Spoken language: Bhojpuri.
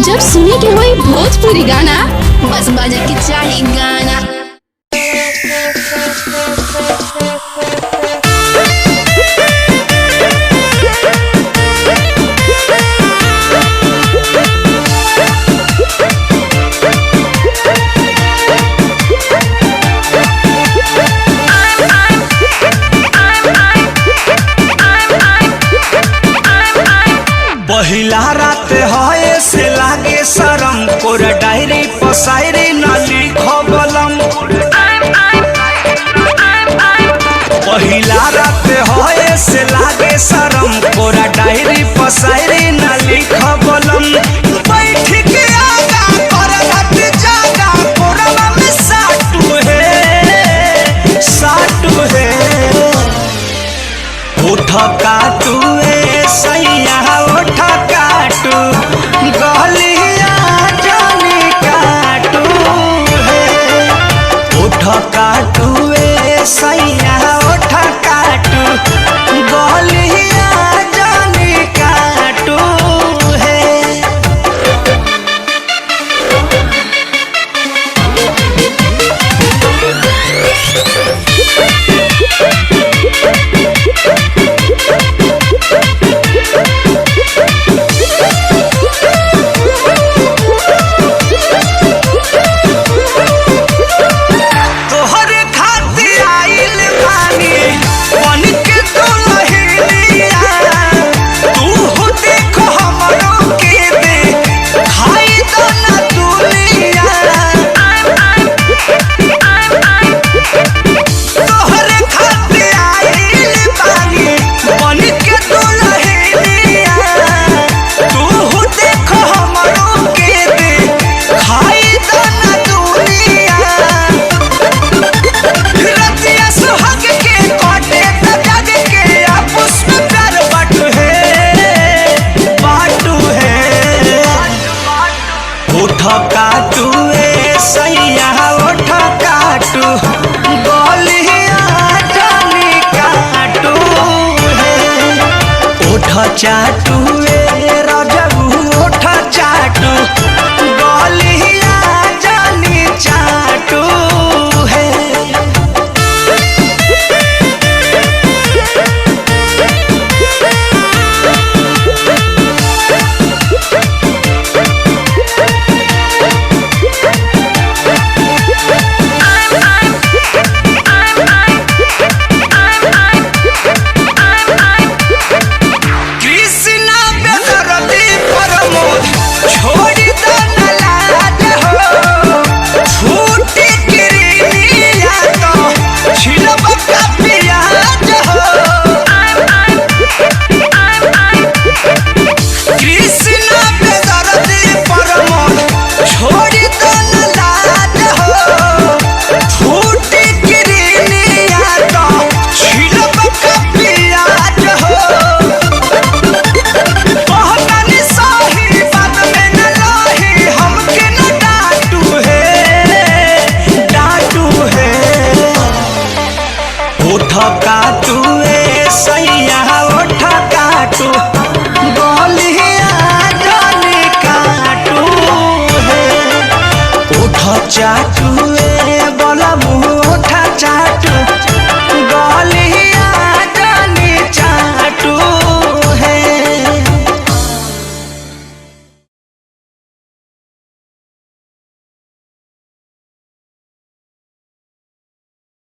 जब सुने के होई भोजपुरी गाना बस बजे के चाही गाना। पहिला रात है से लागे शरम कोरा डायरी पसायरी न लिखबलम। पहिला रात है से लागे शरम कोरा डायरी पसायरी न लिखबलम। बैठ के आगा कर रात जागा कोरवा में साटू है उठ काटू सैया उठ काटू गलिया जानी काटू उठ काटू सैया उठ काटू गलिया जानी काटू काटू सैया उठ काटू गलिया जानी काटू उठ चाटू रजबू उठ चाटू गलिया जानी चाटू काटू सैया उठ काटू गलिया जानी काटू उठ चाटू बोला मुँह उठ चाटू